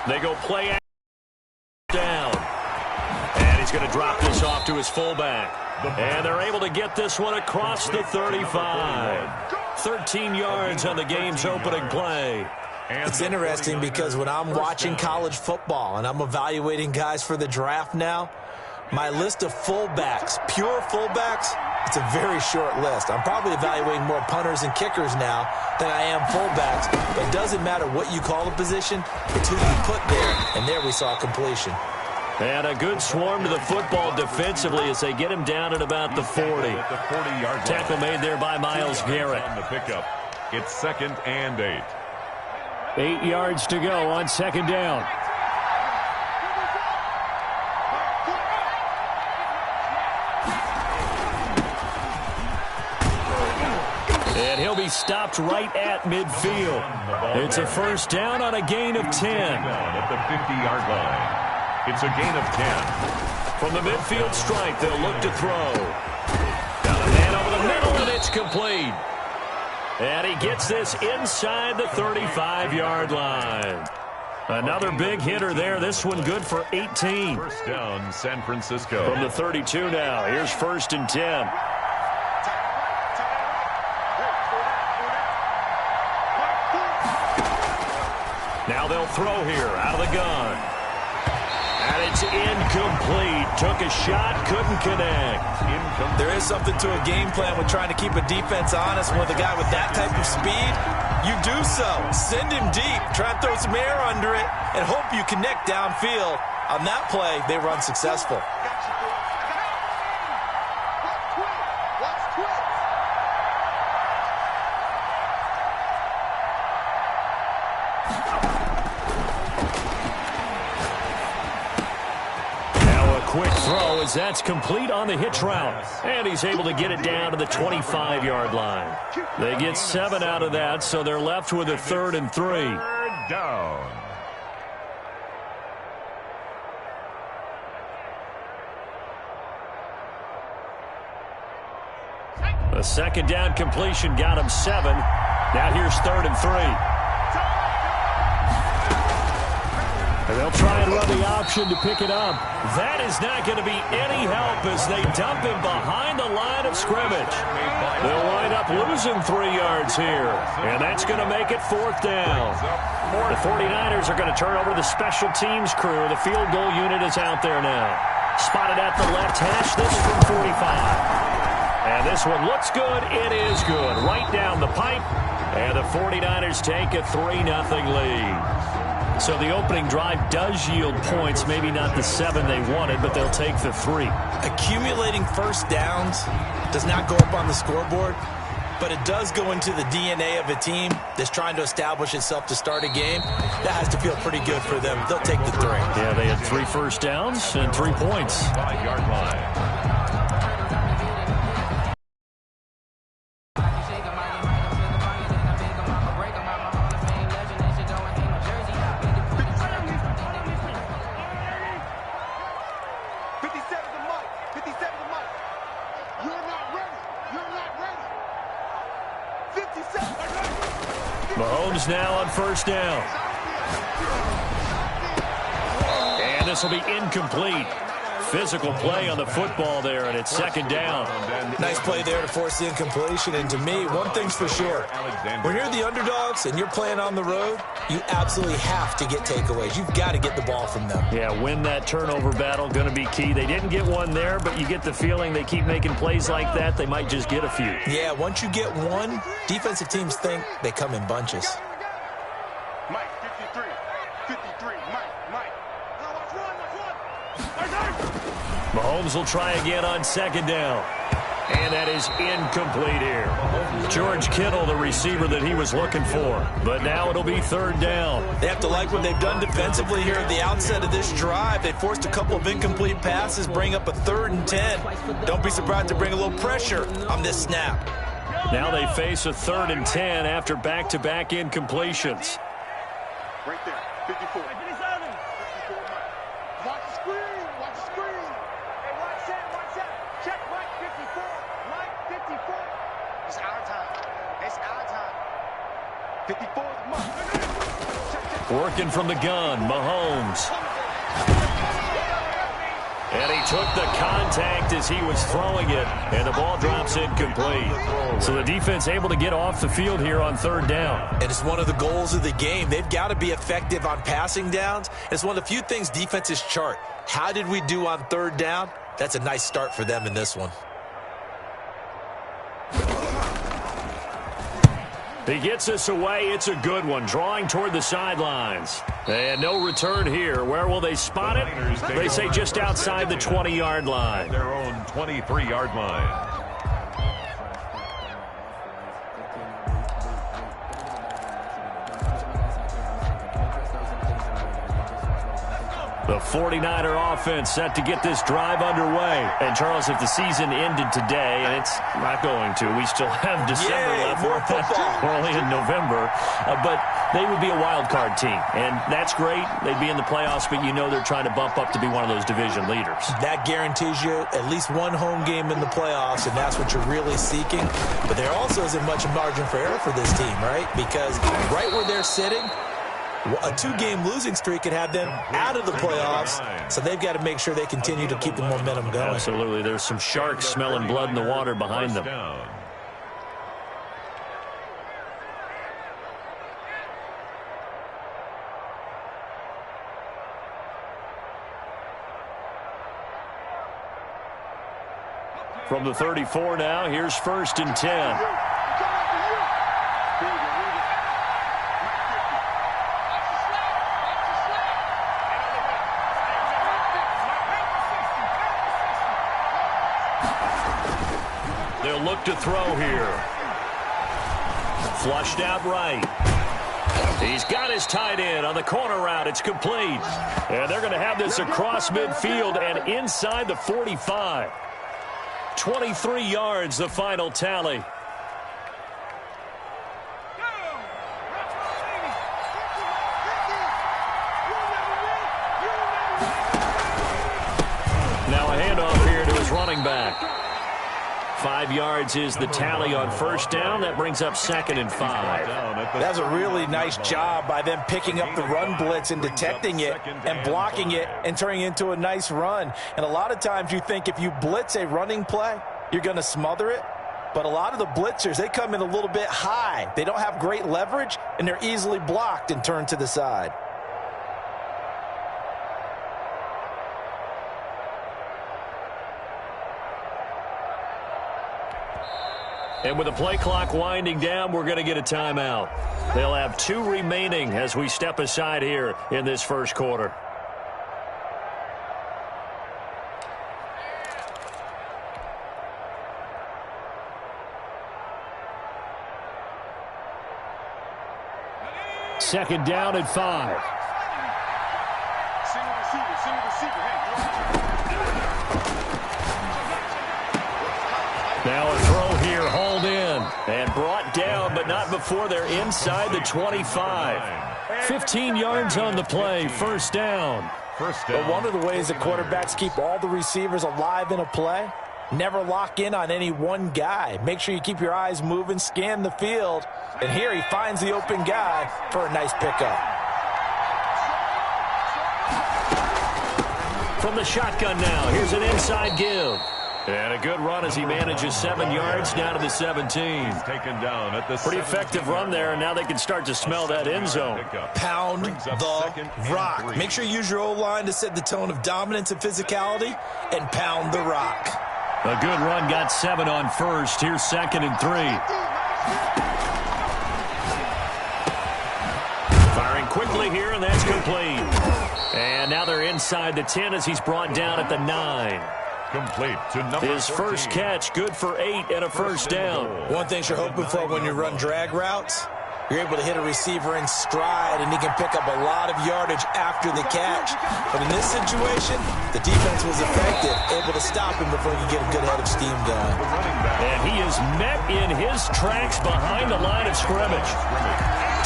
They go play down. And he's going to drop this off to his fullback. And they're able to get this one across the 35. 13 yards on the game's opening play. It's interesting because when I'm watching college football and I'm evaluating guys for the draft now, my list of fullbacks, pure fullbacks, it's a very short list. I'm probably evaluating more punters and kickers now than I am fullbacks. But it doesn't matter what you call the position, it's who you put there. And there we saw completion. And a good swarm to the football defensively as they get him down at about the 40. Tackle made there by Myles Garrett. On the pickup, it's 2nd and 8. 8 yards to go on 2nd down. And he'll be stopped right at midfield. It's a 1st down on a gain of 10. At the 50-yard line. It's a gain of 10. From the midfield stripe, they'll look to throw. Got a man over the middle, and it's complete. And he gets this inside the 35-yard line. Another big hitter there. This one good for 18. 1st down, San Francisco. From the 32 now. Here's 1st and 10. Now they'll throw here out of the gun. And it's incomplete. Took a shot, couldn't connect. There is something to a game plan with trying to keep a defense honest. With a guy with that type of speed, you do so. Send him deep. Try and throw some air under it and hope you connect downfield. On that play, they run successful. Quick throw as that's complete on the hitch route. And he's able to get it down to the 25-yard line. They get 7 out of that, so they're left with a 3rd and 3. 3rd down. A 2nd down completion got him 7. Now here's 3rd and 3. And they'll try and run the option to pick it up. That is not going to be any help as they dump him behind the line of scrimmage. They'll wind up losing 3 yards here. And that's going to make it 4th down. The 49ers are going to turn over the special teams crew. The field goal unit is out there now. Spotted at the left hash. This from 45. And this one looks good. It is good. Right down the pipe. And the 49ers take a 3-0 lead. So the opening drive does yield points, maybe not the 7 they wanted, but they'll take the 3. Accumulating 1st downs does not go up on the scoreboard, but it does go into the DNA of a team that's trying to establish itself to start a game. That has to feel pretty good for them. They'll take the 3. Yeah, they had 3 first downs and 3 points. 5-yard line. Mahomes now on 1st down. And this will be incomplete. Physical play on the football there, and it's 2nd down. Nice play there to force the incompletion. And to me, one thing's for sure. When you're the underdogs and you're playing on the road, you absolutely have to get takeaways. You've got to get the ball from them. Yeah, win that turnover battle, going to be key. They didn't get one there, but you get the feeling they keep making plays like that, they might just get a few. Yeah, once you get one, defensive teams think they come in bunches. Mike, 53, 53, Mike. Mahomes will try again on 2nd down. And that is incomplete here. George Kittle, the receiver that he was looking for. But now it'll be third down. They have to like what they've done defensively here at the outset of this drive. They forced a couple of incomplete passes, bring up a 3rd and 10. Don't be surprised to bring a little pressure on this snap. Now they face a 3rd and 10 after back-to-back incompletions. Right there, 54. 54, watch the screen, watch the screen. Hey, watch that. Check Mike 54. Mike 54. It's our time. It's our time. 54 is Mike. Working from the gun, Mahomes. And he took the contact as he was throwing it, and the ball drops incomplete. So the defense able to get off the field here on 3rd down. And it's one of the goals of the game. They've got to be effective on passing downs. It's one of the few things defenses chart. How did we do on 3rd down? That's a nice start for them in this one. He gets us away. It's a good one. Drawing toward the sidelines. And no return here. Where will they spot it? They say just outside the 20-yard line. Their own 23-yard line. The 49er offense set to get this drive underway. And, Charles, if the season ended today, and it's not going to, we still have December left. More football. We're only in November. But they would be a wild card team. And that's great. They'd be in the playoffs, but you know they're trying to bump up to be one of those division leaders. That guarantees you at least one home game in the playoffs, and that's what you're really seeking. But there also isn't much margin for error for this team, right? Because right where they're sitting, a 2-game losing streak could have them out of the playoffs, so they've got to make sure they continue to keep the momentum going. Absolutely. There's some sharks smelling blood in the water behind them. From the 34 now, here's 1st and 10. They'll look to throw here. Flushed out right. He's got his tight end on the corner route. It's complete. And they're going to have this across midfield and inside the 45. 23 yards, the final tally. Now a handoff here to his running back. 5 yards is the tally on 1st down. That brings up 2nd and 5. That's a really nice job by them picking up the run blitz and detecting it and blocking it and turning it into a nice run. And a lot of times you think if you blitz a running play, you're going to smother it. But a lot of the blitzers, they come in a little bit high. They don't have great leverage, and they're easily blocked and turned to the side. And with the play clock winding down, we're going to get a timeout. They'll have 2 remaining as we step aside here in this first quarter. Second down and 5. Single receiver. Now a throw here, hauled in and brought down, but not before they're inside the 25. 15 yards on the play, 1st down. But one of the ways that quarterbacks keep all the receivers alive in a play, never lock in on any one guy. Make sure you keep your eyes moving, scan the field, and here he finds the open guy for a nice pickup. From the shotgun now, here's an inside give. And a good run as he manages 7 yards down to the 17. Taken down at the Pretty effective run there, and now they can start to smell that end zone. Pound the rock. Make sure you use your O-line to set the tone of dominance and physicality, and pound the rock. A good run, got 7 on 1st. Here's 2nd and 3. Firing quickly here, and that's complete. And now they're inside the 10 as he's brought down at the 9. Complete to number His 14. first catch, good for 8 and a first down. One thing you're hoping for when you run drag routes, you're able to hit a receiver in stride, and he can pick up a lot of yardage after the catch. But in this situation, the defense was effective, able to stop him before he could get a good head of steam going. And he is met in his tracks behind the line of scrimmage.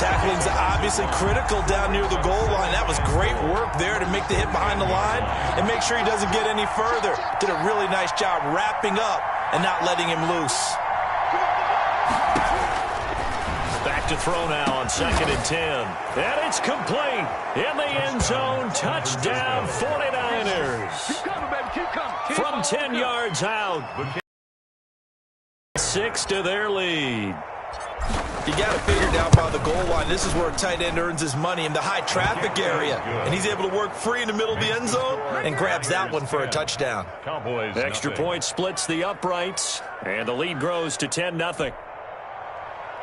Tackling's obviously critical down near the goal line. That was great work there to make the hit behind the line and make sure he doesn't get any further. Did a really nice job wrapping up and not letting him loose. Back to throw now on 2nd and 10. And it's complete. In the end zone, touchdown 49ers. Keep coming, baby. Keep coming. From 10 yards out. 6 to their lead. You got to figure down by the goal line. This is where a tight end earns his money in the high traffic area. And he's able to work free in the middle of the end zone and grabs that one for a touchdown. Cowboys Extra nothing. point splits the uprights. And the lead grows to 10-0.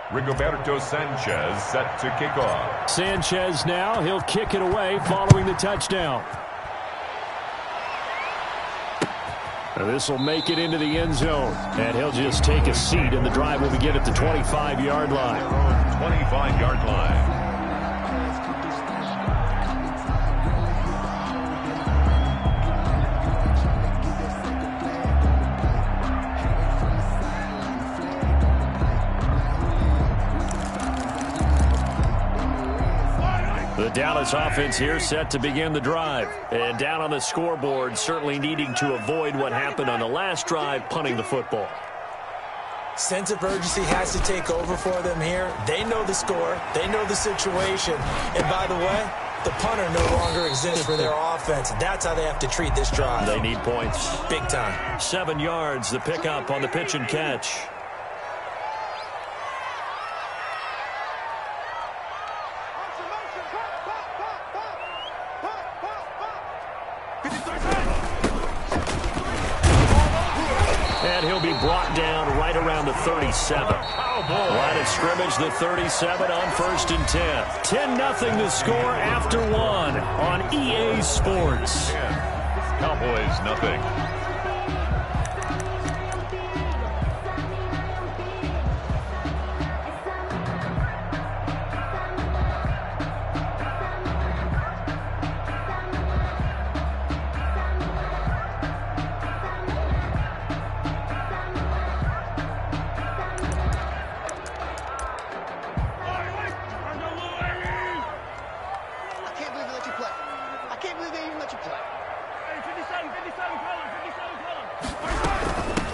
Rigoberto Sanchez set to kick off. Sanchez now, he'll kick it away following the touchdown. This will make it into the end zone. And he'll just take a seat, and the drive will begin at the 25-yard line. 25-yard line. The Dallas offense here set to begin the drive. And down on the scoreboard, certainly needing to avoid what happened on the last drive, punting the football. Sense of urgency has to take over for them here. They know the score. They know the situation. And by the way, the punter no longer exists for their offense. That's how they have to treat this drive. They need points. Big time. 7 yards, the pickup on the pitch and catch. And he'll be brought down right around the 37. Line of scrimmage, the 37 on 1st and 10. 10-0 the score after 1 on EA Sports. Cowboys nothing.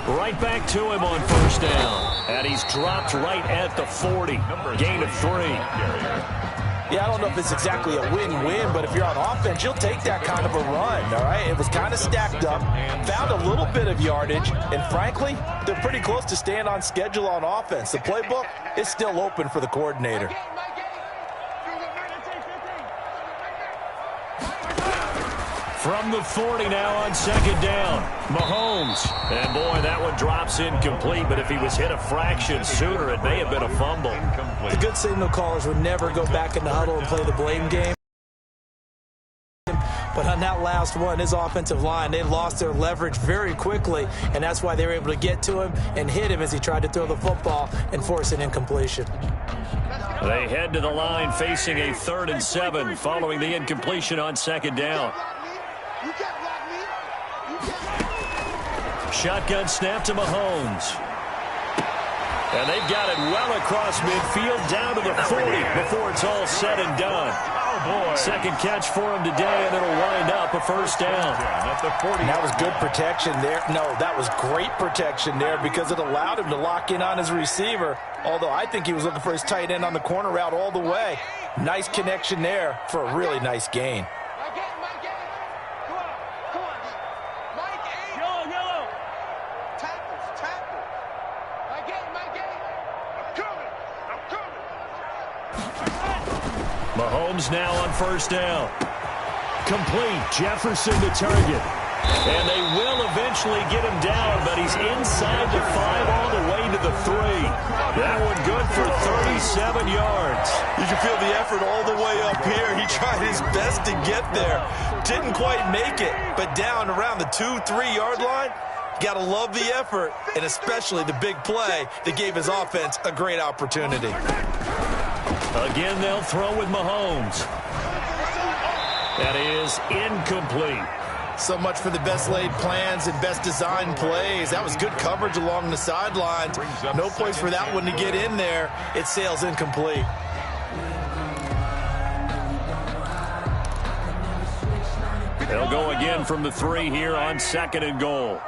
Right back to him on 1st down. And he's dropped right at the 40. Gain of 3. Yeah, I don't know if it's exactly a win-win, but if you're on offense, you'll take that kind of a run, all right? It was kind of stacked up, found a little bit of yardage, and frankly, they're pretty close to staying on schedule on offense. The playbook is still open for the coordinator. From the 40 now on 2nd down. Mahomes. And boy, that one drops incomplete, but if he was hit a fraction sooner, it may have been a fumble. The good signal callers would never go back in the huddle and play the blame game. But on that last one, his offensive line, they lost their leverage very quickly, and that's why they were able to get to him and hit him as he tried to throw the football and force an incompletion. They head to the line facing a 3rd and 7 following the incompletion on 2nd down. Shotgun snap to Mahomes. And they've got it well across midfield down to the 40 before it's all said and done. Second catch for him today, and it'll wind up a 1st down. And that was good protection there. No, that was great protection there because it allowed him to lock in on his receiver, although I think he was looking for his tight end on the corner route all the way. Nice connection there for a really nice gain. Mahomes now on 1st down. Complete. Jefferson to target. And they will eventually get him down, but he's inside the 5 all the way to the 3. That one good for 37 yards. You can feel the effort all the way up here. He tried his best to get there. Didn't quite make it, but down around the 2-3 yard line, got to love the effort, and especially the big play that gave his offense a great opportunity. Again, they'll throw with Mahomes. That is incomplete. So much for the best laid plans and best designed plays. That was good coverage along the sidelines. No place for that one to get in there. It sails incomplete. They'll go again from the 3 here on 2nd and goal.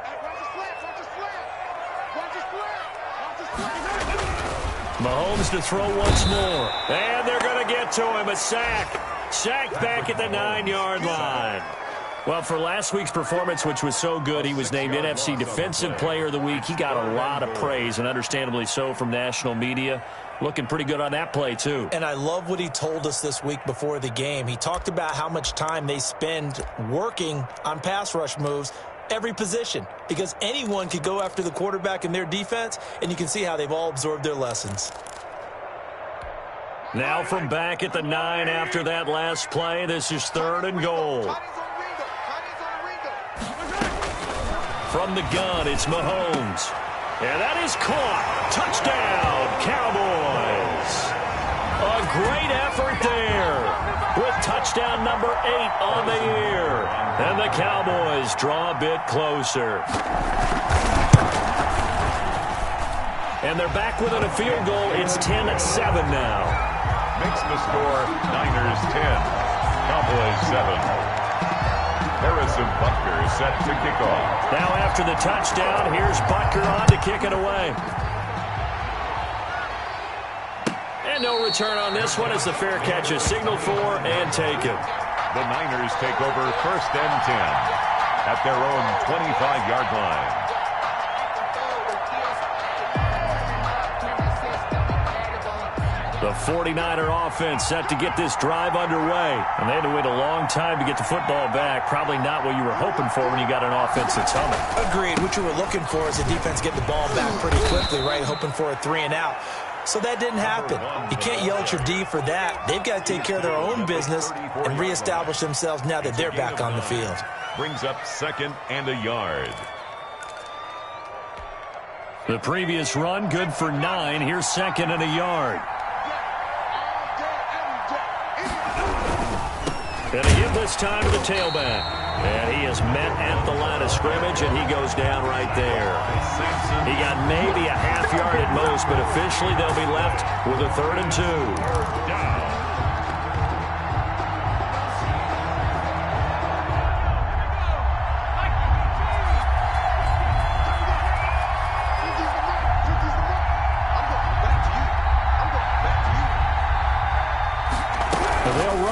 Mahomes to throw once more. And they're going to get to him. A sack. Sacked back at the 9-yard line. Well, for last week's performance, which was so good, he was named NFC Defensive Player of the Week. He got a lot of praise, and understandably so, from national media. Looking pretty good on that play, too. And I love what he told us this week before the game. He talked about how much time they spend working on pass rush moves, every position, because anyone could go after the quarterback in their defense, and you can see how they've all absorbed their lessons. Now from back at the 9 after that last play, this is 3rd and goal. From the gun, it's Mahomes. And that is caught. Touchdown, Cowboys. A great effort there with touchdown number 8 on the year. And the Cowboys draw a bit closer. And they're back within a field goal. It's 10-7 now. Makes the score Niners 10, Cowboys 7. Harrison Butker is set to kick off. Now after the touchdown, here's Butker on to kick it away. And no return on this one as the fair catch is signaled for and taken. The Niners take over 1st and 10 at their own 25-yard line. The 49er offense set to get this drive underway. And they had to wait a long time to get the football back. Probably not what you were hoping for when you got an offense that's humming. Agreed. What you were looking for is the defense getting the ball back pretty quickly, right? Hoping for a 3 and out. So that didn't happen. You can't yell at your D for that. They've got to take care of their own business and reestablish themselves now that they're back on the field. Brings up 2nd and a yard. The previous run good for 9. Here's 2nd and a yard. And a hit this time to the tailback. And he is met at the line of scrimmage, and he goes down right there. He got maybe a half yard at most, but officially they'll be left with a 3rd and 2.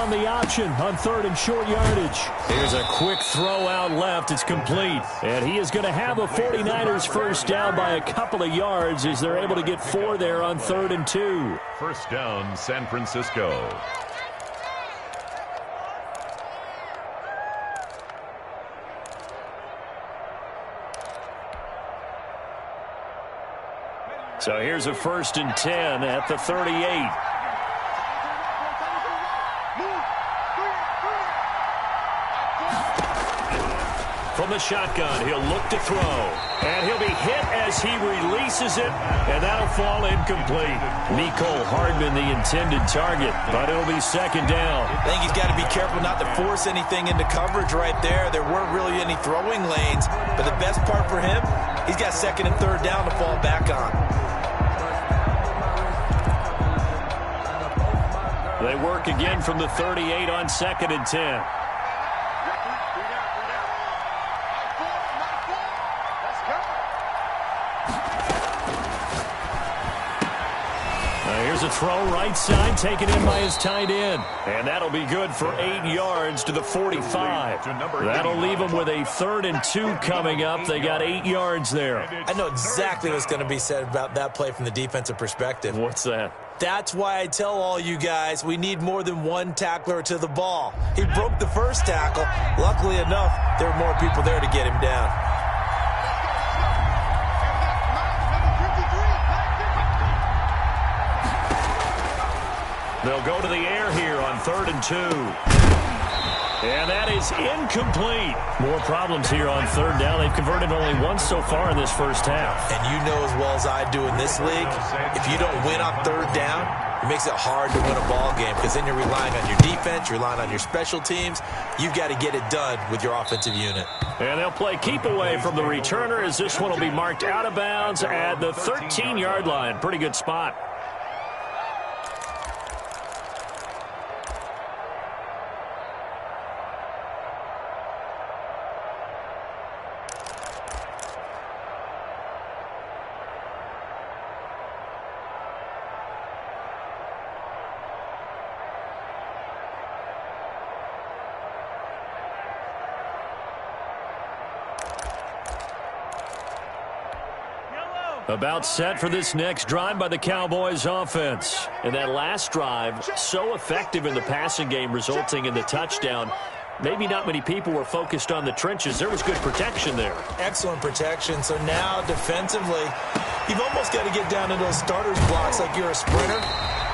The option on 3rd and short yardage. Here's a quick throw out left. It's complete. And he is going to have a 49ers first down by a couple of yards as they're able to get 4 there on 3rd and 2. First down, San Francisco. So here's a 1st and 10 at the 38. From the shotgun, he'll look to throw. And he'll be hit as he releases it, and that'll fall incomplete. Mecole Hardman, the intended target, but it'll be 2nd down. I think he's got to be careful not to force anything into coverage right there. There weren't really any throwing lanes, but the best part for him, he's got 2nd and 3rd down to fall back on. They work again from the 38 on 2nd and 10. Here's a throw right side, taken in by his tight end. And that'll be good for 8 yards to the 45. That'll leave them with a 3rd and 2 coming up. They got 8 yards there. I know exactly what's going to be said about that play from the defensive perspective. What's that? That's why I tell all you guys we need more than one tackler to the ball. He broke the first tackle. Luckily enough, there were more people there to get him down. They'll go to the air here on 3rd and 2. And that is incomplete. More problems here on 3rd down. They've converted only once so far in this first half. And you know as well as I do in this league, if you don't win on 3rd down, it makes it hard to win a ball game because then you're relying on your defense, you're relying on your special teams. You've got to get it done with your offensive unit. And they'll play keep away from the returner as this one will be marked out of bounds at the 13-yard line. Pretty good spot. About set for this next drive by the Cowboys offense. And that last drive, so effective in the passing game, resulting in the touchdown. Maybe not many people were focused on the trenches. There was good protection there. Excellent protection. So now defensively, you've almost got to get down into those starters blocks like you're a sprinter.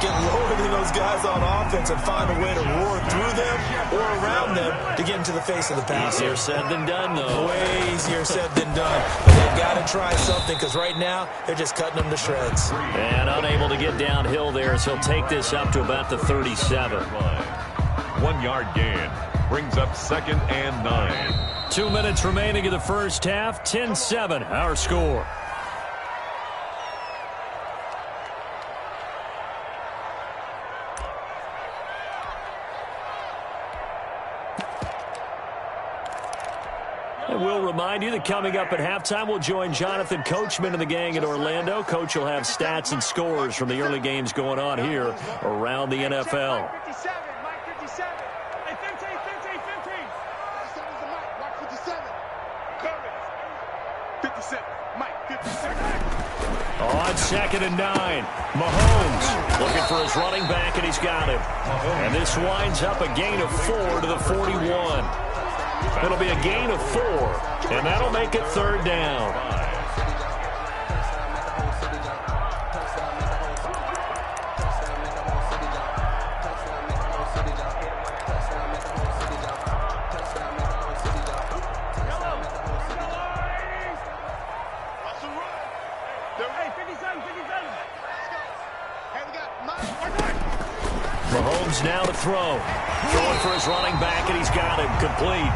Get lower than those guys on offense and find a way to roar through them or around them to get into the face of the passer. Easier said than done, though. Way easier said than done. But they've got to try something because right now they're just cutting them to shreds. And unable to get downhill there as he'll take this up to about the 37. 1 yard gain. Brings up 2nd and 9. 2 minutes remaining in the first half. 10-7 our score. And we'll remind you that coming up at halftime, we'll join Jonathan Coachman and the gang in Orlando. Coach will have stats and scores from the early games going on here around the NFL. 57, Mike 57. Hey, 15, 15, 15. 57 is the Mike, Mike 57. Courage. 57, Mike 57. On 2nd and 9, Mahomes looking for his running back, and he's got him. And this winds up a gain of 4 to the 41. It'll be a gain of 4, and that'll make it 3rd down. Mahomes now to throw. Throwing for his running back, and he's got him complete.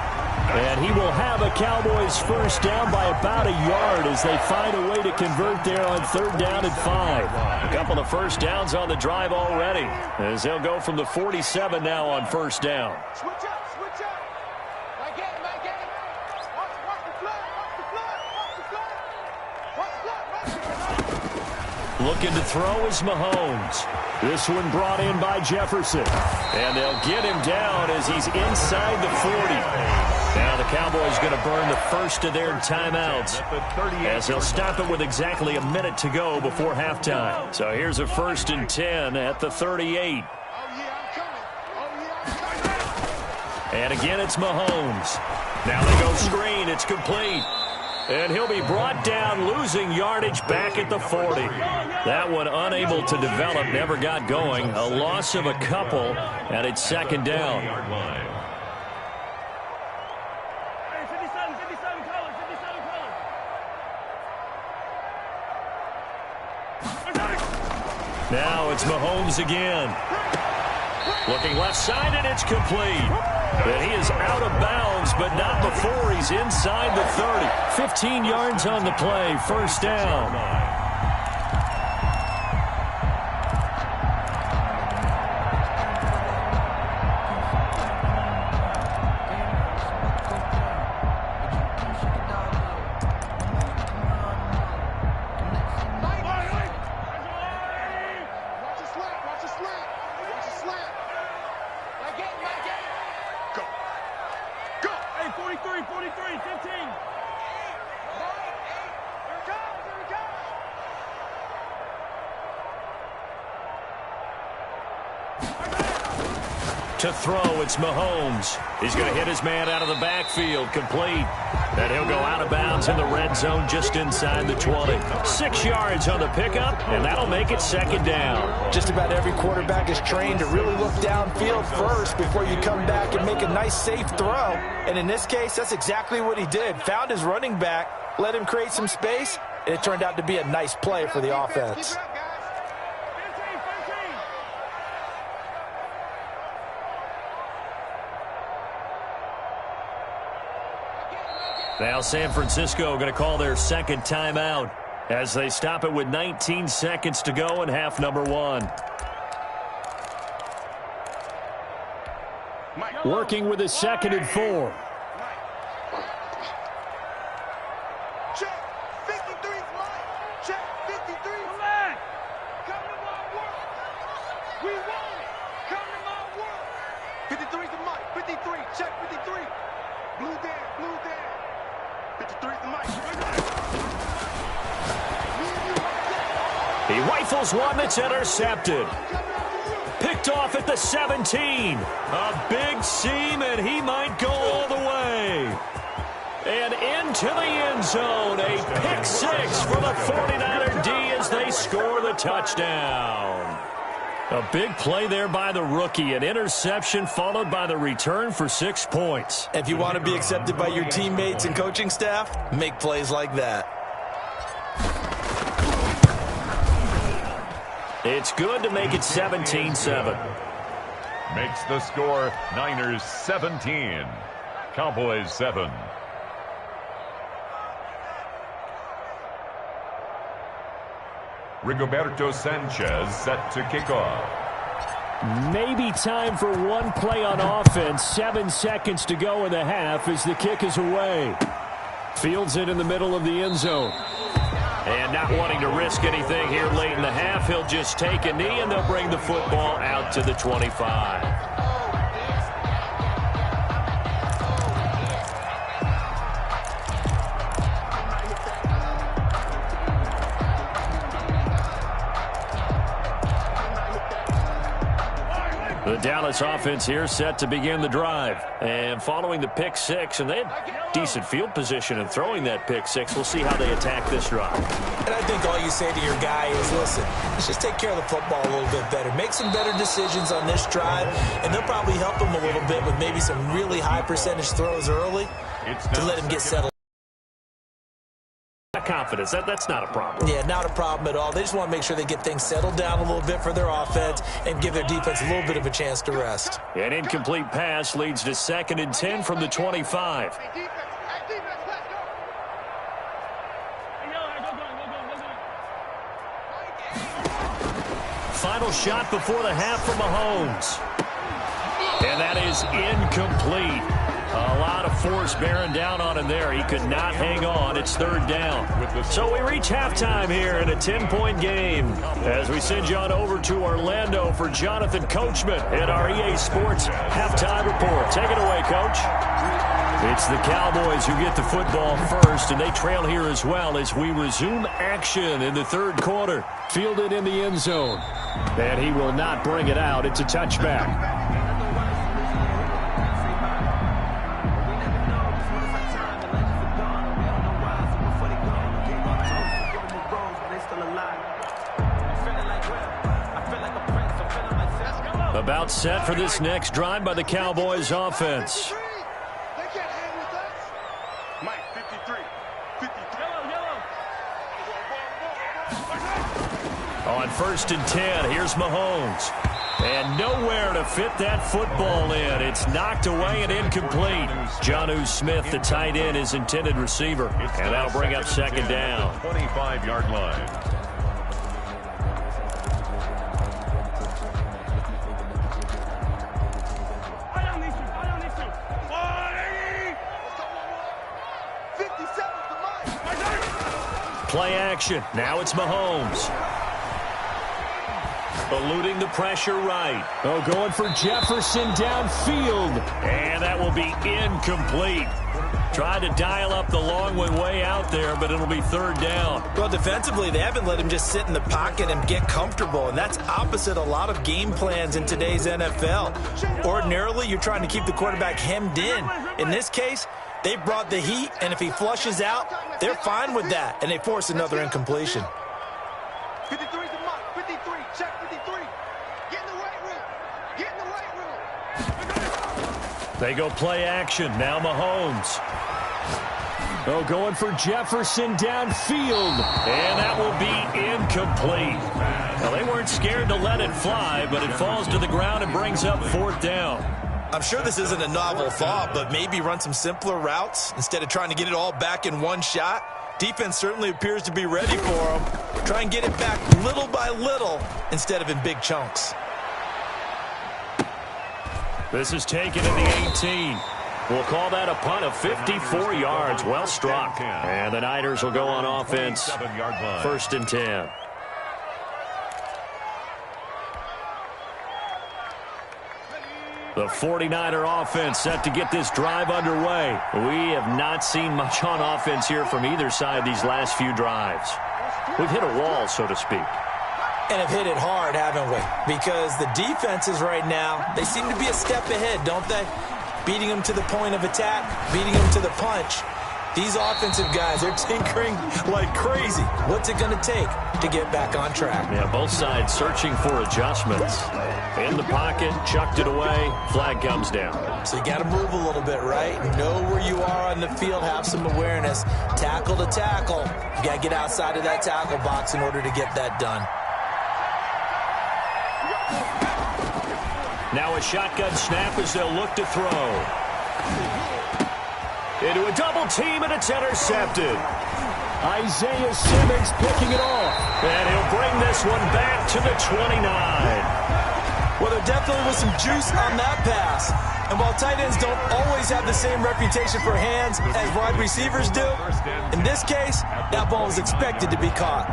And he will have a Cowboys first down by about a yard as they find a way to convert there on 3rd down and 5. A couple of first downs on the drive already as they'll go from the 47 now on 1st down. Switch up, switch up. My game, my game. Watch the flood, watch the flood, watch the flood. Watch the flood, watch the flood. Looking to throw is Mahomes. This one brought in by Jefferson. And they'll get him down as he's inside the 40. Now the Cowboys going to burn the first of their timeouts as they'll stop it with exactly a minute to go before halftime. So here's a 1st and 10 at the 38. Oh, yeah, I'm coming. Oh, yeah, I'm coming. And again, it's Mahomes. Now they go screen. It's complete. And he'll be brought down, losing yardage back at the 40. That one unable to develop, never got going. A loss of a couple, and it's 2nd down. Now it's Mahomes again. Looking left side, and it's complete. And he is out of bounds, but not before he's inside the 30. 15 yards on the play, 1st down. Watch the slide. 43, 15. Here it comes, here it comes. To throw, it's Mahomes. He's going to hit his man out of the backfield, complete. And he'll go out of bounds in the red zone just inside the 20. 6 yards on the pickup, and that'll make it second down. Just about every quarterback is trained to really look downfield first before you come back and make a nice, safe throw. And in this case, that's exactly what he did. Found his running back, let him create some space, and it turned out to be a nice play for the offense. Now San Francisco going to call their second timeout as they stop it with 19 seconds to go in half number 1. Working with his 2nd and 4. Check, 53's Mike. Check, 53. Come back. Come to my work. We want it. Come to my work. 53's the Mike. 53. Check, 53. Blue down, blue down. 53's the Mike. He rifles one that's intercepted. Picked off at the 17. A big seam, and he might go all the way. And into the end zone. A pick 6 for the 49er D as they score the touchdown. A big play there by the rookie. An interception followed by the return for 6 points. If you want to be accepted by your teammates and coaching staff, make plays like that. It's good to make it 17-7. Makes the score Niners 17. Cowboys 7. Rigoberto Sanchez set to kick off. Maybe time for one play on offense. 7 seconds to go in the half as the kick is away. Fields it in the middle of the end zone. And not wanting to risk anything here late in the half, he'll just take a knee and they'll bring the football out to the 25. The Dallas offense here set to begin the drive. And following the pick 6, and they had decent field position in throwing that pick 6. We'll see how they attack this drive. And I think all you say to your guy is, listen, let's just take care of the football a little bit better. Make some better decisions on this drive, and they'll probably help him a little bit with maybe some really high percentage throws early to let him get settled. Confidence, that's not a problem. Yeah, not a problem at all. They just want to make sure they get things settled down a little bit for their offense and give their defense a little bit of a chance to rest. An incomplete pass leads to 2nd and 10 from the 25. Final shot before the half from Mahomes. And that is incomplete. A lot of force bearing down on him there. He could not hang on. It's 3rd down. So we reach halftime here in a 10-point game as we send you on over to Orlando for Jonathan Coachman at our EA Sports Halftime Report. Take it away, Coach. It's the Cowboys who get the football first, and they trail here as well as we resume action in the 3rd quarter. Fielded in the end zone. And he will not bring it out. It's a touchback. About set for this next drive by the Cowboys offense. They can't hang with us. Mike, 53. 53. On 1st and 10, here's Mahomes. And nowhere to fit that football in. It's knocked away and incomplete. Jonnu Smith, the tight end, is intended receiver. And that'll bring up 2nd down. 25-yard line. Play action. Now it's Mahomes. Eluding the pressure right. Oh, going for Jefferson downfield. And that will be incomplete. Tried to dial up the long way out there, but it'll be third down. Well, defensively, they haven't let him just sit in the pocket and get comfortable, and that's opposite a lot of game plans in today's NFL. Ordinarily, you're trying to keep the quarterback hemmed in. In this case, they brought the heat, and if he flushes out, they're fine with that, and they force another incompletion. 53 is the mark. 53. Check 53. Get in the weight room. Get in the weight room. They go play action. Now Mahomes. Oh, going for Jefferson downfield. And that will be incomplete. Well, they weren't scared to let it fly, but it falls to the ground and brings up fourth down. I'm sure this isn't a novel thought, but maybe run some simpler routes instead of trying to get it all back in one shot. Defense certainly appears to be ready for them. Try and get it back little by little instead of in big chunks. This is taken at the 18. We'll call that a punt of 54 yards. Well struck. And the Niners will go on offense. First and 10. The 49er offense set to get this drive underway. We have not seen much on offense here from either side these last few drives. We've hit a wall, so to speak. And have hit it hard, haven't we? Because the defenses right now, they seem to be a step ahead, don't they? Beating them to the point of attack, beating them to the punch. These offensive guys, they're tinkering like crazy. What's it going to take to get back on track? Yeah, both sides searching for adjustments. In the pocket, chucked it away, flag comes down. So you got to move a little bit, right? Know where you are on the field, have some awareness. Tackle to tackle. You got to get outside of that tackle box in order to get that done. Now a shotgun snap as they'll look to throw. Into a double team, and it's intercepted. Isaiah Simmons picking it off. And he'll bring this one back to the 29. Well, there definitely was some juice on that pass. And while tight ends don't always have the same reputation for hands as wide receivers do, in this case, that ball was expected to be caught.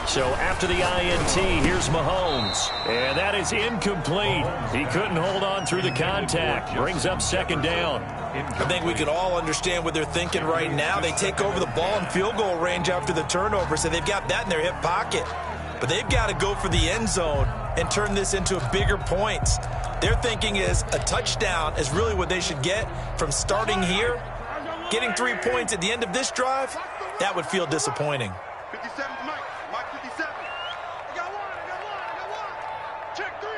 So after the INT, here's Mahomes. And that is incomplete. He couldn't hold on through the contact. Brings up second down. I think we can all understand what they're thinking right now. They take over the ball in field goal range after the turnover, so they've got that in their hip pocket. But they've got to go for the end zone and turn this into a bigger points. Their thinking is a touchdown is really what they should get from starting here. Getting 3 points at the end of this drive, that would feel disappointing. 57 Mike. Mike 57. I got one. Check three.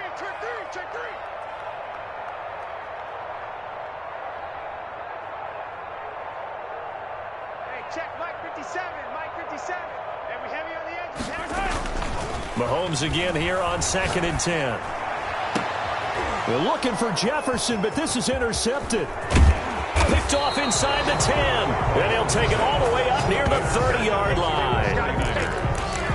Hey, check Mike 57. And we heavy on the edges. Mahomes again here on second and 10. They're looking for Jefferson, but this is intercepted. Picked off inside the 10. And he'll take it all the way up near the 30-yard line.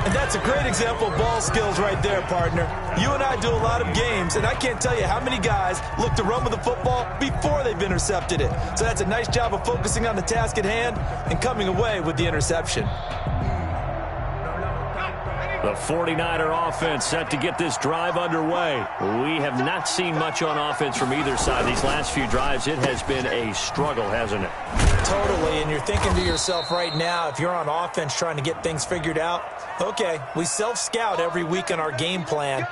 And that's a great example of ball skills right there, partner. You and I do a lot of games, and I can't tell you how many guys look to run with the football before they've intercepted it. So that's a nice job of focusing on the task at hand and coming away with the interception. The 49er offense set to get this drive underway. We have not seen much on offense from either side these last few drives. It has been a struggle, hasn't it? Totally, and you're thinking to yourself right now, if you're on offense trying to get things figured out, okay, we self-scout every week on our game plan.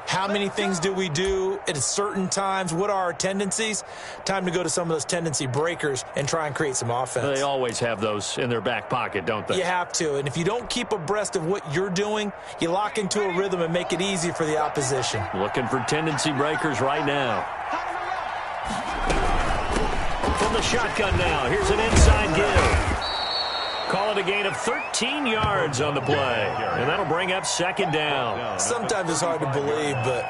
How many things do we do at certain times? What are our tendencies? Time to go to some of those tendency breakers and try and create some offense. They always have those in their back pocket, don't they? You have to, and if you don't keep abreast of what you're doing, you lock into a rhythm and make it easy for the opposition. Looking for tendency breakers right now. From the shotgun now, here's an inside give. Call it a gain of 13 yards on the play. And that'll bring up second down. Sometimes it's hard to believe, but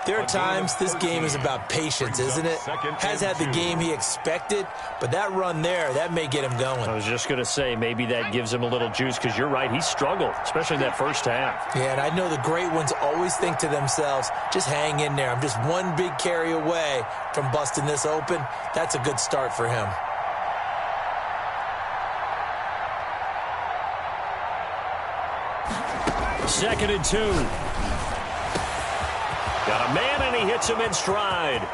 There are times this game is about patience, isn't it? Has had the game he expected, but that run there, that may get him going. I was just going to say, maybe that gives him a little juice, because you're right, he struggled, especially in that first half. Yeah, and I know the great ones always think to themselves, just hang in there. I'm just one big carry away from busting this open. That's a good start for him. Second and 2. Got a man, and he hits him in stride.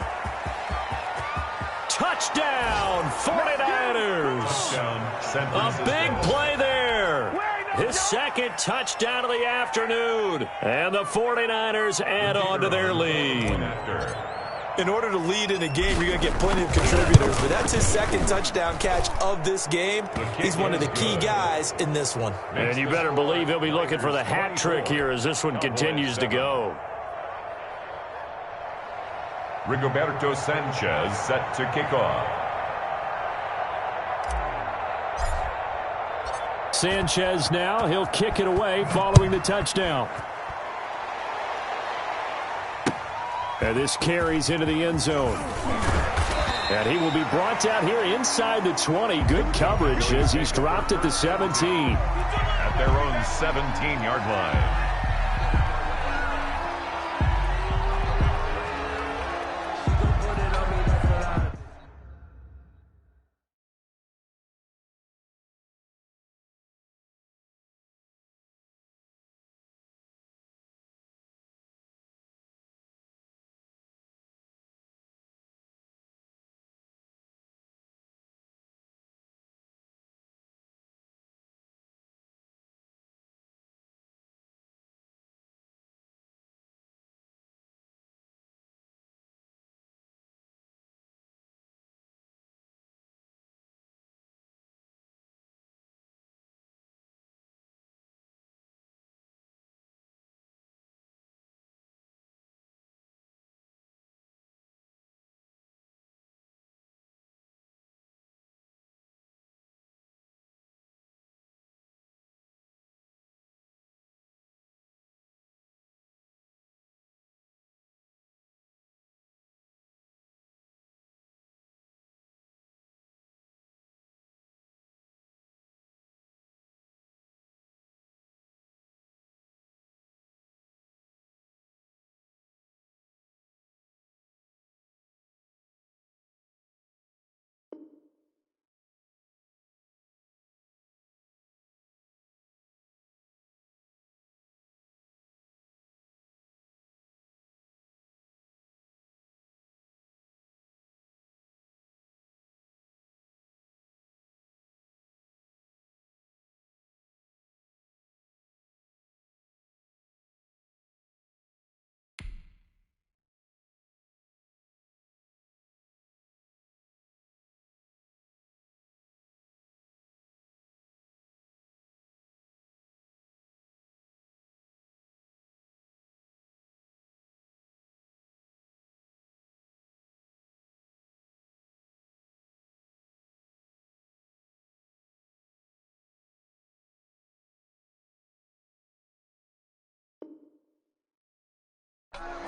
Touchdown, 49ers. A big play there. His second touchdown of the afternoon. And the 49ers add on to their lead. In order to lead in a game, you're going to get plenty of contributors, but that's his second touchdown catch of this game. He's one of the key guys in this one. And you better believe he'll be looking for the hat trick here as this one continues to go. Rigoberto Sanchez set to kick off. Sanchez now, he'll kick it away following the touchdown. And this carries into the end zone. And he will be brought down here inside the 20. Good coverage as he's dropped at the 17. At their own 17-yard line.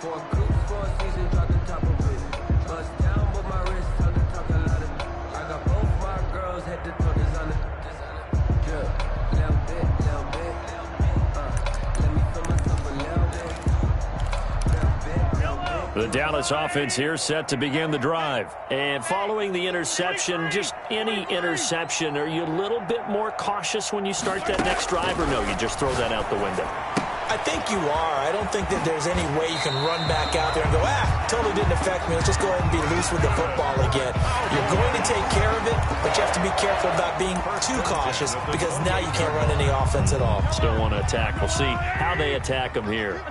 For a coupe, for a season, drop the top of it. Bust down with my wrist, time to talk a lot of. I got both my girls, head to toe designer. Drip, little bit. Let me feel myself a little bit. The Dallas offense here set to begin the drive. And following the interception, just any interception, are you a little bit more cautious when you start that next drive, or no, you just throw that out the window? I think you are. I don't think that there's any way you can run back out there and go, totally didn't affect me. Let's just go ahead and be loose with the football again. You're going to take care of it, but you have to be careful about being too cautious because now you can't run any offense at all. Still want to attack. We'll see how they attack them here.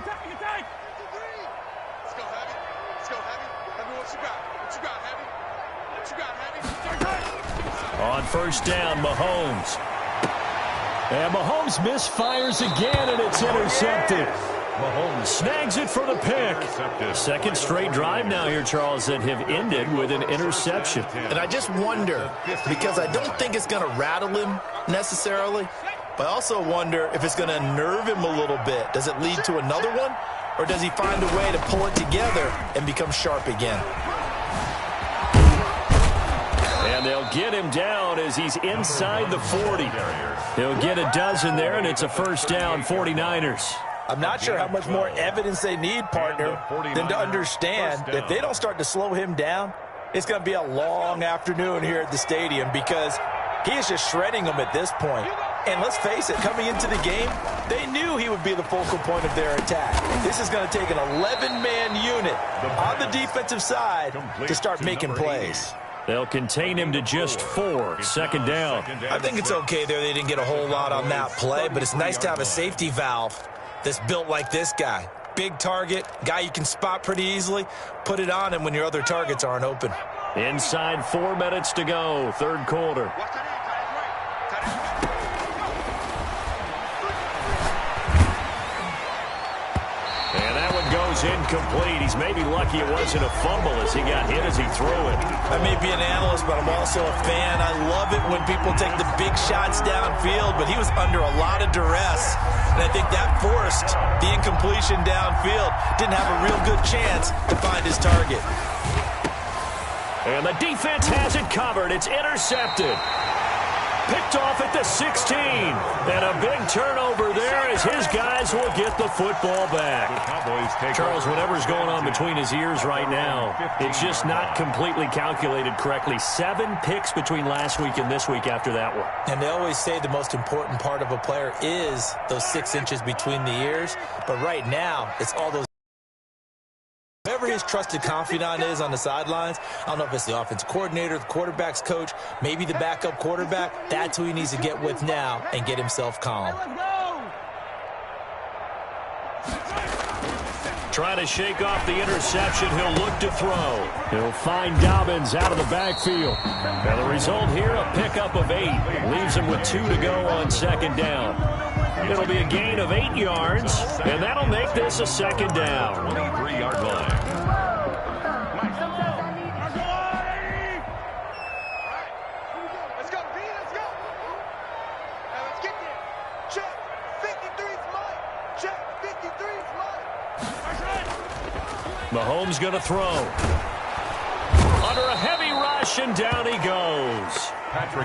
On first down, Mahomes. And Mahomes misfires again, and it's intercepted. Mahomes snags it for the pick. Second straight drive now here, Charles, that have ended with an interception. And I just wonder, because I don't think it's going to rattle him necessarily, but I also wonder if it's going to nerve him a little bit. Does it lead to another one, or does he find a way to pull it together and become sharp again? And they'll get him down as he's inside the 40. He'll get a dozen there, and it's a first down, 49ers. I'm not sure how much more evidence they need, partner, than to understand that if they don't start to slow him down, it's going to be a long afternoon here at the stadium because he is just shredding them at this point. And let's face it, coming into the game, they knew he would be the focal point of their attack. This is going to take an 11-man unit on the defensive side to start making plays. They'll contain him to just 4, second down. I think it's okay there. They didn't get a whole lot on that play, but it's nice to have a safety valve that's built like this guy. Big target, guy you can spot pretty easily. Put it on him when your other targets aren't open. Inside 4 minutes to go, third quarter. And that one goes incomplete. He's maybe lucky it wasn't a fumble as he got hit as he threw it. I may be an analyst, but I'm also a fan. I love it when people take the big shots downfield, but he was under a lot of duress. And I think that forced the incompletion downfield. Didn't have a real good chance to find his target. And the defense has it covered. It's intercepted. Picked off at the 16. And a big turnover there as his guys will get the football back. Charles, whatever's going on between his ears right now, it's just not completely calculated correctly. 7 picks between last week and this week after that one. And they always say the most important part of a player is those 6 inches between the ears. But right now, it's all those. Whoever his trusted confidant is on the sidelines, I don't know if it's the offensive coordinator, the quarterback's coach, maybe the backup quarterback. That's who he needs to get with now and get himself calm. Trying to shake off the interception. He'll look to throw. He'll find Dobbins out of the backfield. And the result here, a pickup of 8. Leaves him with 2 to go on second down. It'll be a gain of 8 yards, and that'll make this a second down. 23-yard line. Let's go, B, let's go. Now let's get there. Check. 53's mine. Check. 53's mine. Mahomes going to throw. Under a heavy rush, and down he goes.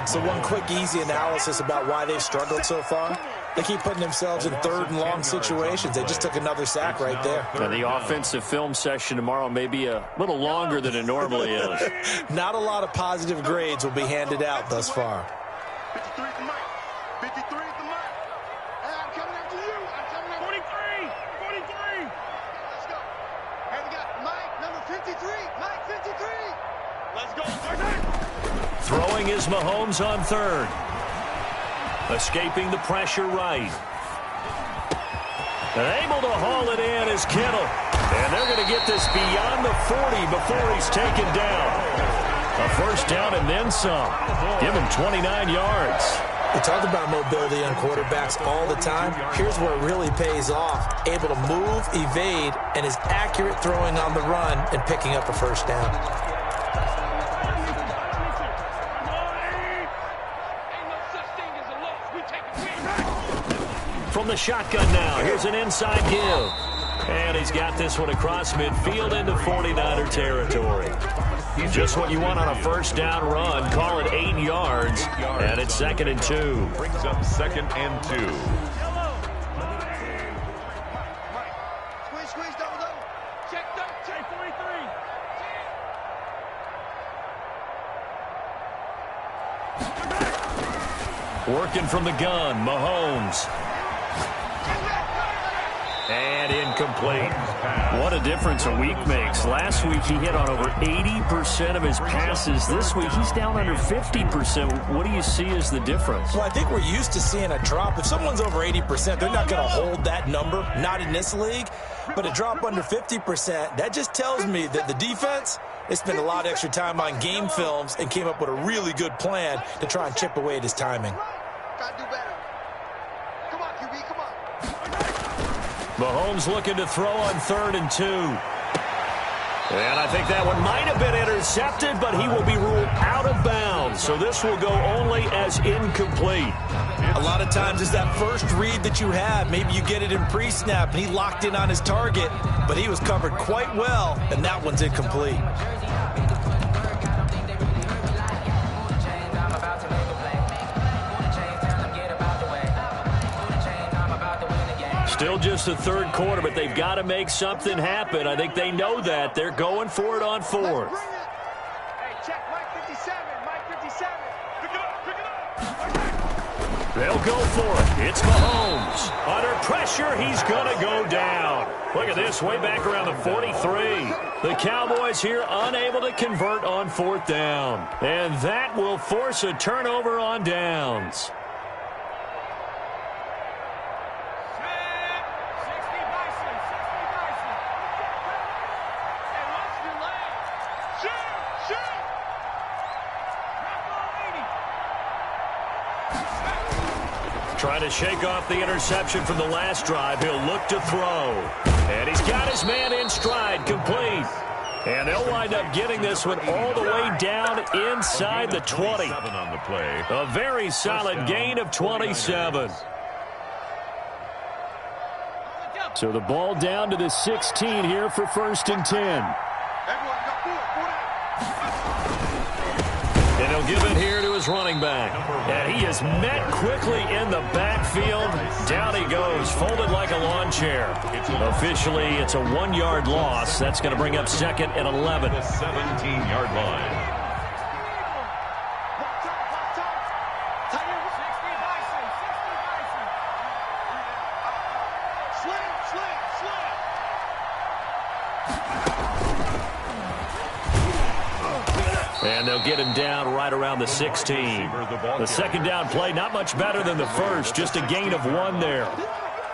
So one quick, easy analysis about why they've struggled so far. They keep putting themselves in 3rd and long situations. They just took another sack right there. Now, the offensive film session tomorrow may be a little longer than it normally is. Not a lot of positive grades will be handed out thus far. 53's the mic. 53's the mic. Hey, I'm coming after you. I'm coming after 43. 43. Let's go. Hey, we got Mike, number 53. Mike, 53. Let's go. Throwing is Mahomes on 3rd. Escaping the pressure right. And able to haul it in is Kittle. And they're going to get this beyond the 40 before he's taken down. A first down and then some. Give him 29 yards. We talk about mobility on quarterbacks all the time. Here's where it really pays off. Able to move, evade, and is accurate throwing on the run and picking up a first down. From the shotgun now, here's an inside give. And he's got this one across midfield into 49er territory. Just what you want on a first down run. Call it 8 yards, and it's 2nd and 2. Brings up 2nd and 2. Squeeze, double, double. Check, 43. Working from the gun, Mahomes. And incomplete. What a difference a week makes. Last week he hit on over 80% of his passes. This week he's down under 50%. What do you see as the difference? Well, I think we're used to seeing a drop. If someone's over 80%, they're not going to hold that number. Not in this league. But a drop under 50%, that just tells me that the defense, they spent a lot of extra time on game films and came up with a really good plan to try and chip away at his timing. Gotta do better. Come on, QB, come on. Mahomes looking to throw on 3rd and 2. And I think that one might have been intercepted, but he will be ruled out of bounds, so this will go only as incomplete. A lot of times it's that first read that you have. Maybe you get it in pre-snap, and he locked in on his target, but he was covered quite well, and that one's incomplete. Still just the third quarter, but they've got to make something happen. I think they know that. They're going for it on fourth. Hey, check Mike 57. Mike 57. Pick it up. They'll go for it. It's Mahomes. Under pressure, he's going to go down. Look at this, way back around the 43. The Cowboys here unable to convert on fourth down. And that will force a turnover on downs. Trying to shake off the interception from the last drive. He'll look to throw. And he's got his man in stride, complete. And they'll wind up getting this one all the way down inside the 20. On the play. A very solid gain of 27. So the ball down to the 16 here for 1st and 10. And he'll give it here to his running back. And he is met quickly in the backfield. Down he goes, folded like a lawn chair. Officially, it's a 1-yard loss. That's going to bring up 2nd and 11. The 17-yard line. And they'll get him down right around the 16. The second down play, not much better than the first, just a gain of 1 there.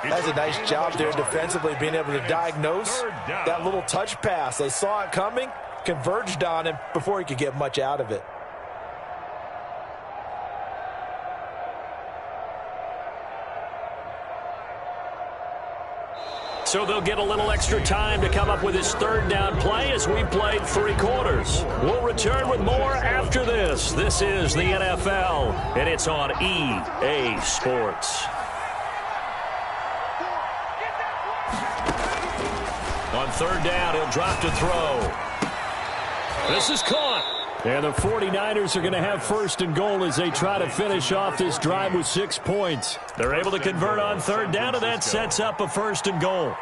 That's a nice job there defensively, being able to diagnose that little touch pass. They saw it coming, converged on him before he could get much out of it. So they'll get a little extra time to come up with his third down play as we played 3 quarters. We'll return with more after this. This is the NFL, and it's on EA Sports. On third down, he'll drop to throw. This is caught. And the 49ers are going to have 1st and goal as they try to finish off this drive with 6 points. They're able to convert on third down, and that sets up a 1st and goal.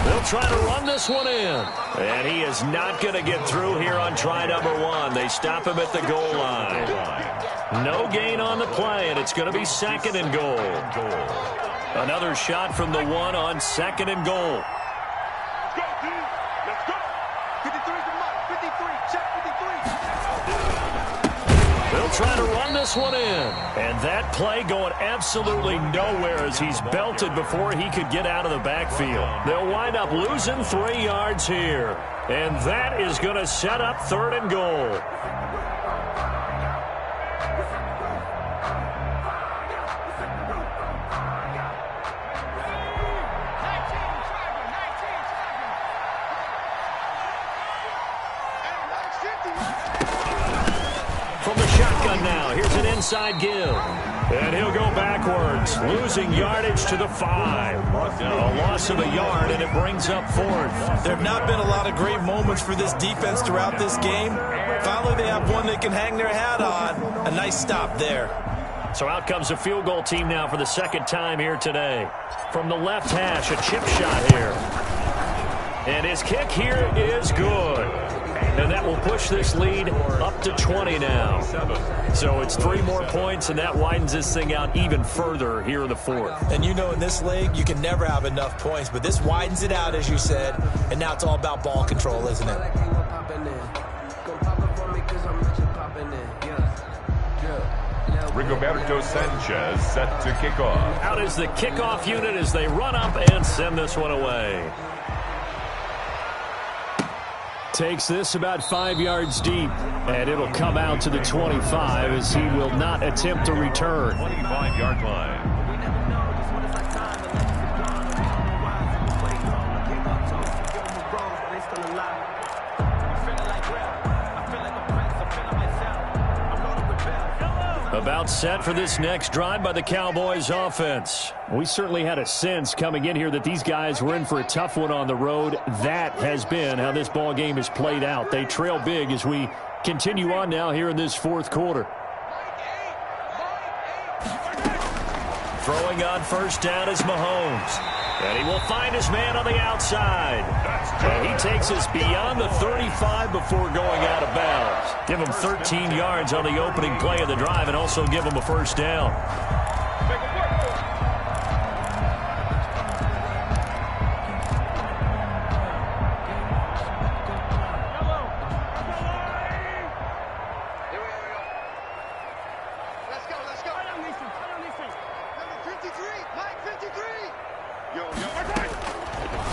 They'll try to run this one in. And he is not going to get through here on try number 1. They stop him at the goal line. No gain on the play, and it's going to be 2nd and goal. Another shot from the 1 on 2nd and goal. Let's go, dude. Let's go. 53 to Mike. 53. Check 53. They'll try to run this one in. And that play going absolutely nowhere as he's belted before he could get out of the backfield. They'll wind up losing 3 yards here. And that is going to set up 3rd and goal. From the shotgun now, here's an inside give. And he'll go backwards, losing yardage to the 5. A loss of a yard, and it brings up 4th. There have not been a lot of great moments for this defense throughout this game. Finally, they have one they can hang their hat on. A nice stop there. So out comes a field goal team now for the 2nd time here today. From the left hash, a chip shot here. And his kick here is good. And that will push this lead up to 20 now. So it's 3 more points, and that widens this thing out even further here in the 4th. And you know in this league, you can never have enough points, but this widens it out, as you said, and now it's all about ball control, isn't it? Rigoberto Sanchez set to kick off. Out is the kickoff unit as they run up and send this one away. Takes this about 5 yards deep, and it'll come out to the 25 as he will not attempt to return. 25-yard line. About set for this next drive by the Cowboys offense. We certainly had a sense coming in here that these guys were in for a tough one on the road. That has been how this ball game has played out. They trail big as we continue on now here in this fourth quarter. Throwing on first down is Mahomes. And he will find his man on the outside. And he takes us beyond the 35 before going out of bounds. Give him 13 yards on the opening play of the drive and also give him a first down.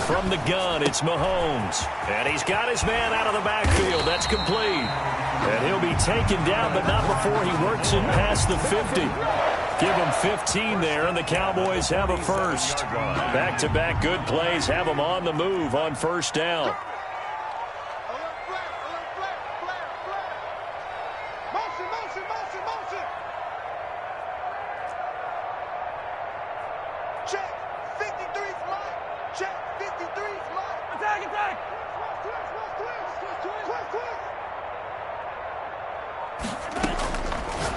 From the gun, it's Mahomes. And he's got his man out of the backfield. That's complete. And he'll be taken down, but not before he works it past the 50. Give him 15 there, and the Cowboys have a first. Back-to-back good plays have them on the move on first down.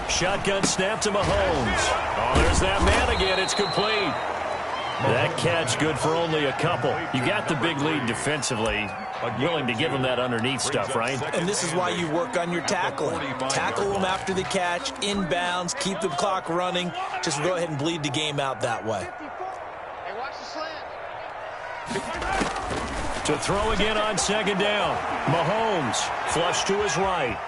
Shotgun snap to Mahomes. Oh, there's that man again. It's complete. That catch good for only a couple. You got the big lead defensively. Willing to give him that underneath stuff, right? And this is why you work on your tackling. Tackle them after the catch, inbounds, keep the clock running. Just go ahead and bleed the game out that way. Hey, watch the slant. To throw again on second down. Mahomes flush to his right.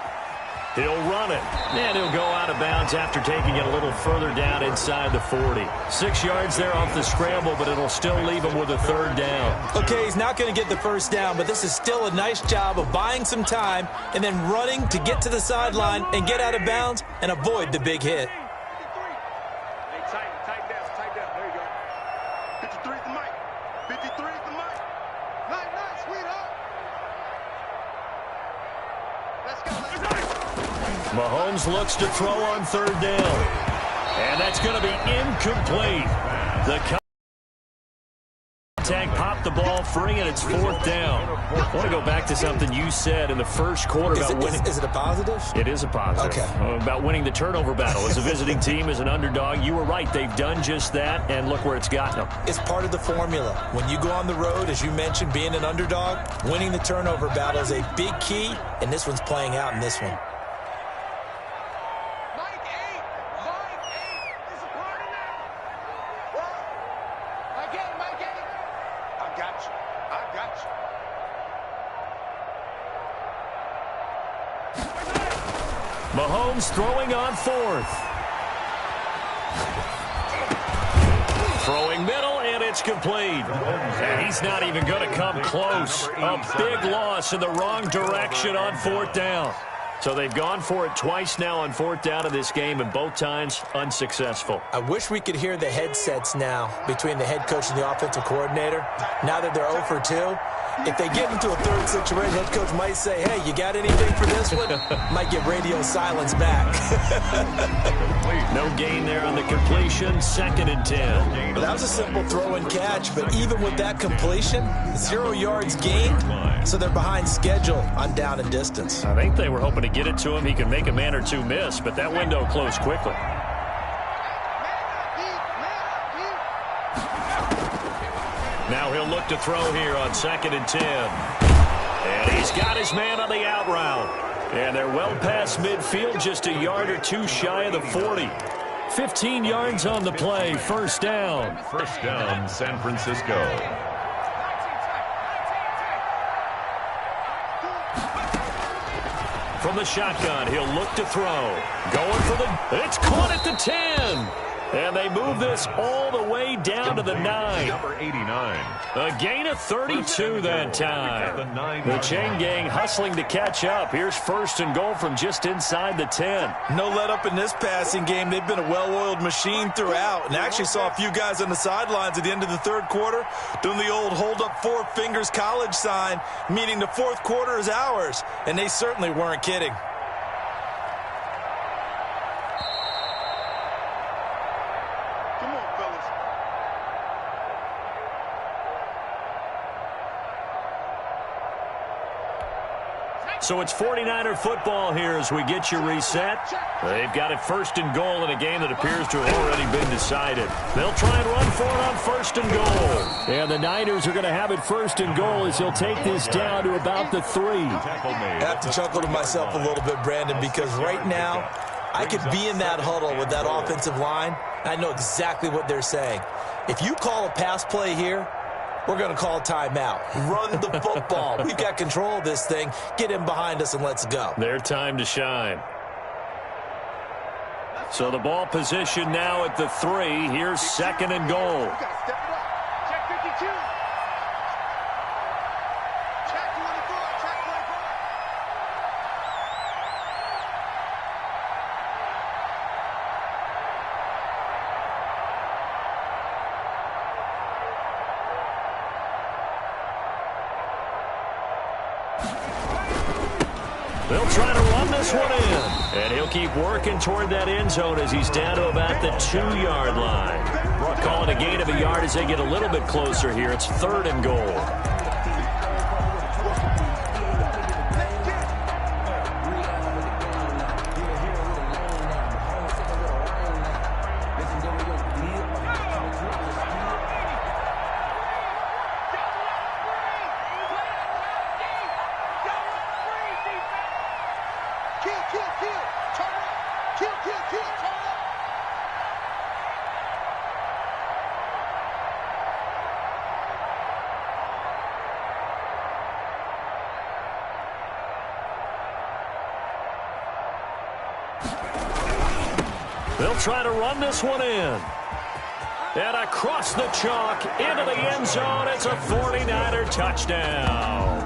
He'll run it, and he'll go out of bounds after taking it a little further down inside the 40. 6 yards there off the scramble, but it'll still leave him with a third down. Okay, he's not going to get the first down, but this is still a nice job of buying some time and then running to get to the sideline and get out of bounds and avoid the big hit. Hey, tight down. There you go. 53 is the mic. 53 is the mic. Nice, sweetheart. Let's go. Mahomes looks to throw on third down. And that's going to be incomplete. The contact popped the ball free, and it's fourth down. I want to go back to something you said in the first quarter about winning. Is it a positive? It is a positive. Okay. About winning the turnover battle. As a visiting team, as an underdog, you were right. They've done just that, and look where it's gotten them. It's part of the formula. When you go on the road, as you mentioned, being an underdog, winning the turnover battle is a big key, and this one's playing out in this one. Mahomes throwing on fourth. Throwing middle, and it's complete. And he's not even going to come close. A big loss in the wrong direction on fourth down. So they've gone for it twice now on fourth down in this game, and both times unsuccessful. I wish we could hear the headsets now between the head coach and the offensive coordinator. Now that they're 0 for 2, if they get into a third situation, head coach might say, hey, you got anything for this one? Might get radio silence back. No gain there on the completion, 2nd and 10. Well, that was a simple throw and catch, but even with that completion, 0 yards gained, so they're behind schedule on down and distance. I think they were hoping to get it to him. He could make a man or two miss, but that window closed quickly. Now he'll look to throw here on 2nd and 10. And he's got his man on the out route. And they're well past midfield, just a yard or two shy of the 40. 15 yards on the play, first down. First down, San Francisco. From the shotgun, he'll look to throw. Going for the... It's caught at the 10. And they move this all the way down to the 9. Number 89. A gain of 32 that time. The chain gang hustling to catch up. Here's first and goal from just inside the 10. No let up in this passing game. They've been a well-oiled machine throughout. And actually saw a few guys on the sidelines at the end of the third quarter doing the old hold up 4 fingers college sign, meaning the fourth quarter is ours. And they certainly weren't kidding. So it's 49er football here as we get you reset. They've got it first and goal in a game that appears to have already been decided. They'll try and run for it on first and goal. And the Niners are going to have it first and goal as he'll take this down to about the 3. I have to chuckle to myself a little bit, Brandon, because right now I could be in that huddle with that offensive line. I know exactly what they're saying. If you call a pass play here, we're going to call timeout. Run the football. We've got control of this thing. Get in behind us and let's go. Their time to shine. So the ball position now at the 3. Here's second and goal. Check 52. Check 24. Check 24. They'll try to run this one in. And he'll keep working toward that end zone as he's down to about the 2-yard line. Calling a gain of a yard as they get a little bit closer here. It's third and goal. They'll try to run this one in. And across the chalk into the end zone. It's a 49er touchdown.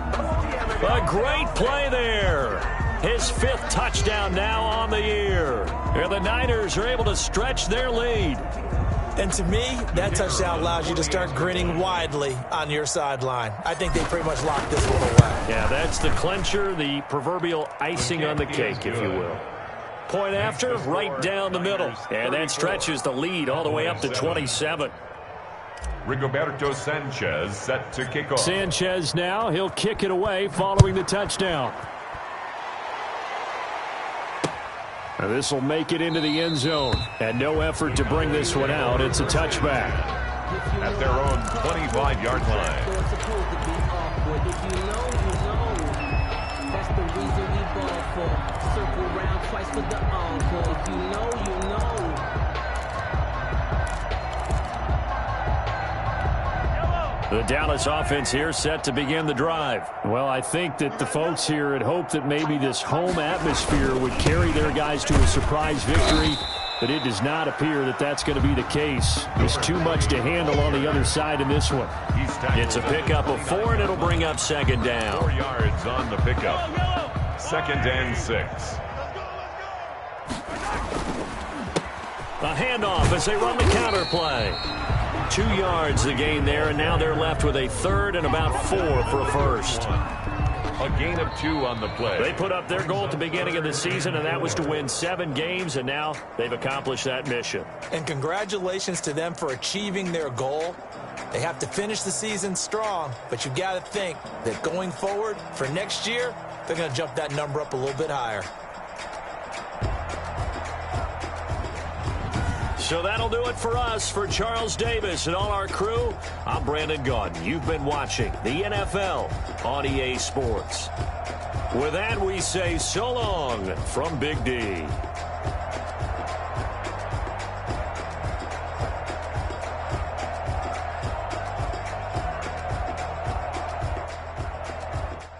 A great play there. His 5th touchdown now on the year. And the Niners are able to stretch their lead. And to me, that touchdown allows you to start grinning widely on your sideline. I think they pretty much locked this one away. Yeah, that's the clincher, the proverbial icing on the cake, if you will. Point after, right down the middle. And that stretches the lead all the way up to 27. Rigoberto Sanchez set to kick off. Sanchez now, he'll kick it away following the touchdown. And this will make it into the end zone. And no effort to bring this one out. It's a touchback. At their own 25-yard line. That's the reason we ball for. Circle round twice for the encore. You know. The Dallas offense here set to begin the drive. Well, I think that the folks here had hoped that maybe this home atmosphere would carry their guys to a surprise victory, but it does not appear that that's going to be the case. There's too much to handle on the other side in this one. It's a pickup of 4, and it'll bring up second down. 4 yards on the pickup. 2nd and 6. A handoff as they run the counter play. 2 yards the gain there, and now they're left with a 3rd and about 4 for a first. A gain of 2 on the play. They put up their goal at the beginning of the season, and that was to win 7 games, and now they've accomplished that mission. And congratulations to them for achieving their goal. They have to finish the season strong, but you got to think that going forward for next year, they're going to jump that number up a little bit higher. So that'll do it for us. For Charles Davis and all our crew, I'm Brandon Gaudin. You've been watching the NFL on EA Sports. With that, we say so long from Big D.